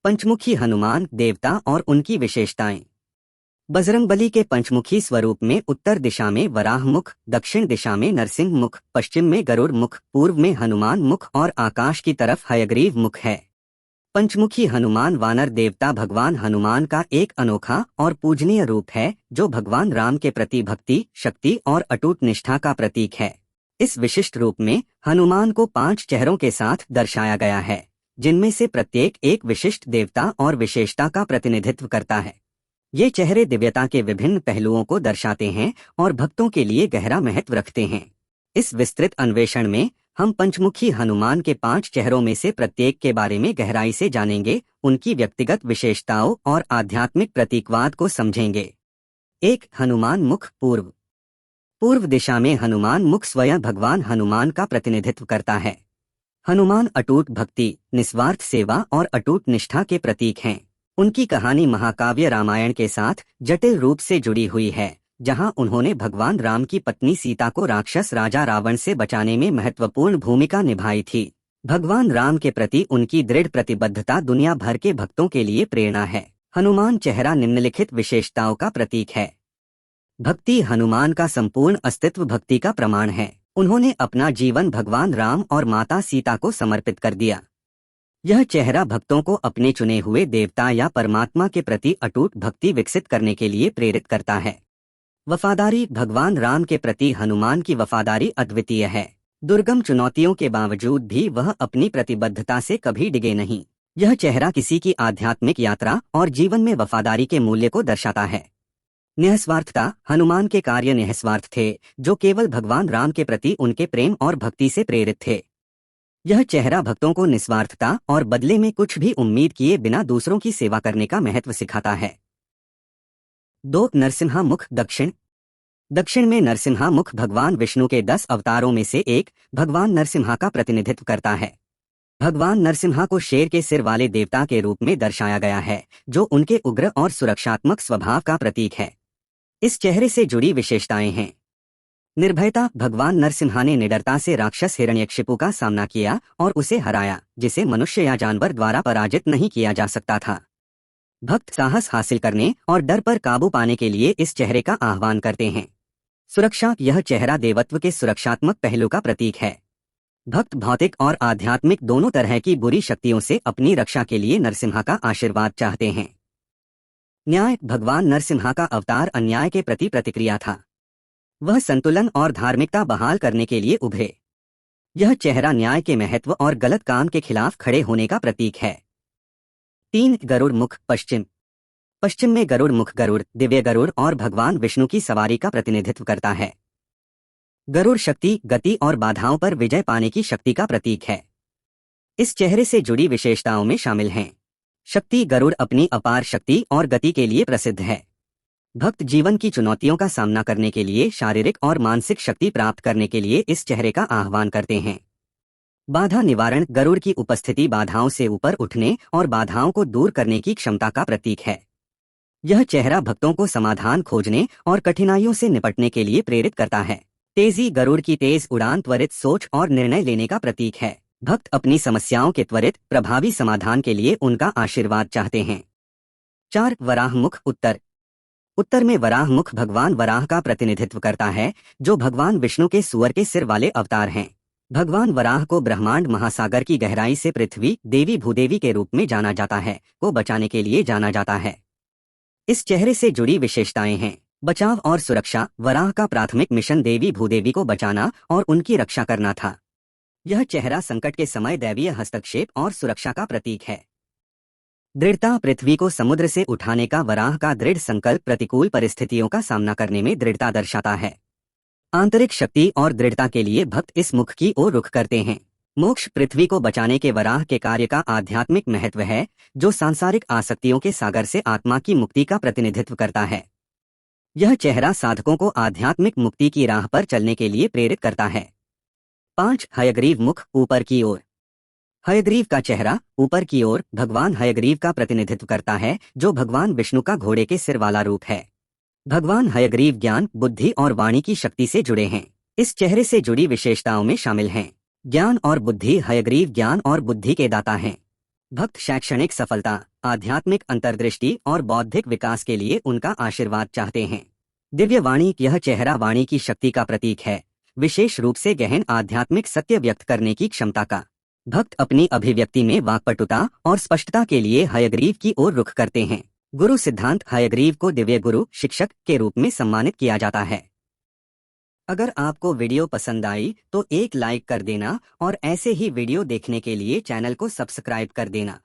पंचमुखी हनुमान देवता और उनकी विशेषताएं। बजरंगबली के पंचमुखी स्वरूप में उत्तर दिशा में वराह मुख, दक्षिण दिशा में नरसिंह मुख, पश्चिम में गरुड़ मुख, पूर्व में हनुमान मुख और आकाश की तरफ हयग्रीव मुख है। पंचमुखी हनुमान वानर देवता भगवान हनुमान का एक अनोखा और पूजनीय रूप है, जो भगवान राम के प्रति भक्ति, शक्ति और अटूट निष्ठा का प्रतीक है। इस विशिष्ट रूप में हनुमान को 5 चेहरों के साथ दर्शाया गया है, जिनमें से प्रत्येक एक विशिष्ट देवता और विशेषता का प्रतिनिधित्व करता है। ये चेहरे दिव्यता के विभिन्न पहलुओं को दर्शाते हैं और भक्तों के लिए गहरा महत्व रखते हैं। इस विस्तृत अन्वेषण में हम पंचमुखी हनुमान के 5 चेहरों में से प्रत्येक के बारे में गहराई से जानेंगे, उनकी व्यक्तिगत विशेषताओं और आध्यात्मिक प्रतीकवाद को समझेंगे। 1. हनुमान मुख पूर्व। पूर्व दिशा में हनुमान मुख स्वयं भगवान हनुमान का प्रतिनिधित्व करता है। हनुमान अटूट भक्ति, निस्वार्थ सेवा और अटूट निष्ठा के प्रतीक हैं। उनकी कहानी महाकाव्य रामायण के साथ जटिल रूप से जुड़ी हुई है, जहां उन्होंने भगवान राम की पत्नी सीता को राक्षस राजा रावण से बचाने में महत्वपूर्ण भूमिका निभाई थी। भगवान राम के प्रति उनकी दृढ़ प्रतिबद्धता दुनिया भर के भक्तों के लिए प्रेरणा है। हनुमान चेहरा निम्नलिखित विशेषताओं का प्रतीक है। भक्ति। हनुमान का संपूर्ण अस्तित्व भक्ति का प्रमाण है। उन्होंने अपना जीवन भगवान राम और माता सीता को समर्पित कर दिया। यह चेहरा भक्तों को अपने चुने हुए देवता या परमात्मा के प्रति अटूट भक्ति विकसित करने के लिए प्रेरित करता है। वफादारी। भगवान राम के प्रति हनुमान की वफादारी अद्वितीय है। दुर्गम चुनौतियों के बावजूद भी वह अपनी प्रतिबद्धता से कभी डिगे नहीं। यह चेहरा किसी की आध्यात्मिक यात्रा और जीवन में वफादारी के मूल्य को दर्शाता है। निःस्वार्थता। हनुमान के कार्य निःस्वार्थ थे, जो केवल भगवान राम के प्रति उनके प्रेम और भक्ति से प्रेरित थे। यह चेहरा भक्तों को निस्वार्थता और बदले में कुछ भी उम्मीद किए बिना दूसरों की सेवा करने का महत्व सिखाता है। 2. नरसिम्हा मुख दक्षिण। दक्षिण में नरसिम्हा मुख भगवान विष्णु के 10 अवतारों में से एक भगवान नरसिम्हा का प्रतिनिधित्व करता है। भगवान नरसिम्हा को शेर के सिर वाले देवता के रूप में दर्शाया गया है, जो उनके उग्र और सुरक्षात्मक स्वभाव का प्रतीक है। इस चेहरे से जुड़ी विशेषताएं हैं। निर्भयता। भगवान नरसिम्हा ने निडरता से राक्षस हिरण्यकशिपु का सामना किया और उसे हराया, जिसे मनुष्य या जानवर द्वारा पराजित नहीं किया जा सकता था। भक्त साहस हासिल करने और डर पर काबू पाने के लिए इस चेहरे का आह्वान करते हैं। सुरक्षा। यह चेहरा देवत्व के सुरक्षात्मक पहलू का प्रतीक है। भक्त भौतिक और आध्यात्मिक दोनों तरह की बुरी शक्तियों से अपनी रक्षा के लिए नरसिम्हा का आशीर्वाद चाहते हैं। न्याय। भगवान नरसिम्हा का अवतार अन्याय के प्रति प्रतिक्रिया था। वह संतुलन और धार्मिकता बहाल करने के लिए उभरे। यह चेहरा न्याय के महत्व और गलत काम के खिलाफ खड़े होने का प्रतीक है। 3. गरुड़ मुख पश्चिम। पश्चिम में गरुड़ मुख गरुड़, दिव्य गरुड़ और भगवान विष्णु की सवारी का प्रतिनिधित्व करता है। गरुड़ शक्ति, गति और बाधाओं पर विजय पाने की शक्ति का प्रतीक है। इस चेहरे से जुड़ी विशेषताओं में शामिल हैं। शक्ति। गरुड़ अपनी अपार शक्ति और गति के लिए प्रसिद्ध है। भक्त जीवन की चुनौतियों का सामना करने के लिए शारीरिक और मानसिक शक्ति प्राप्त करने के लिए इस चेहरे का आह्वान करते हैं। बाधा निवारण। गरुड़ की उपस्थिति बाधाओं से ऊपर उठने और बाधाओं को दूर करने की क्षमता का प्रतीक है। यह चेहरा भक्तों को समाधान खोजने और कठिनाइयों से निपटने के लिए प्रेरित करता है। तेजी। गरुड़ की तेज उड़ान त्वरित सोच और निर्णय लेने का प्रतीक है। भक्त अपनी समस्याओं के त्वरित प्रभावी समाधान के लिए उनका आशीर्वाद चाहते हैं। 4. वराह मुख उत्तर। उत्तर में वराह मुख भगवान वराह का प्रतिनिधित्व करता है, जो भगवान विष्णु के सुअर के सिर वाले अवतार हैं। भगवान वराह को ब्रह्मांड महासागर की गहराई से पृथ्वी देवी भूदेवी के रूप में जाना जाता है, को बचाने के लिए जाना जाता है। इस चेहरे से जुड़ी विशेषताएं हैं। बचाव और सुरक्षा। वराह का प्राथमिक मिशन देवी भूदेवी को बचाना और उनकी रक्षा करना था। यह चेहरा संकट के समय दैवीय हस्तक्षेप और सुरक्षा का प्रतीक है। दृढ़ता। पृथ्वी को समुद्र से उठाने का वराह का दृढ़ संकल्प प्रतिकूल परिस्थितियों का सामना करने में दृढ़ता दर्शाता है। आंतरिक शक्ति और दृढ़ता के लिए भक्त इस मुख की ओर रुख करते हैं। मोक्ष। पृथ्वी को बचाने के वराह के कार्य का आध्यात्मिक महत्व है, जो सांसारिक आसक्तियों के सागर से आत्मा की मुक्ति का प्रतिनिधित्व करता है। यह चेहरा साधकों को आध्यात्मिक मुक्ति की राह पर चलने के लिए प्रेरित करता है। 5. हयग्रीव मुख ऊपर की ओर। हयग्रीव का चेहरा ऊपर की ओर भगवान हयग्रीव का प्रतिनिधित्व करता है, जो भगवान विष्णु का घोड़े के सिर वाला रूप है। भगवान हयग्रीव ज्ञान, बुद्धि और वाणी की शक्ति से जुड़े हैं। इस चेहरे से जुड़ी विशेषताओं में शामिल हैं। ज्ञान और बुद्धि। हयग्रीव ज्ञान और बुद्धि के दाता हैं। भक्त शैक्षणिक सफलता, आध्यात्मिक अंतर्दृष्टि और बौद्धिक विकास के लिए उनका आशीर्वाद चाहते हैं। दिव्य वाणी, यह चेहरा वाणी की शक्ति का प्रतीक है, विशेष रूप से गहन आध्यात्मिक सत्य व्यक्त करने की क्षमता का। भक्त अपनी अभिव्यक्ति में वाक्पटुता और स्पष्टता के लिए हयग्रीव की ओर रुख करते हैं। गुरु सिद्धांत, हयग्रीव को दिव्य गुरु शिक्षक के रूप में सम्मानित किया जाता है। अगर आपको वीडियो पसंद आई तो एक लाइक कर देना और ऐसे ही वीडियो देखने के लिए चैनल को सब्सक्राइब कर देना।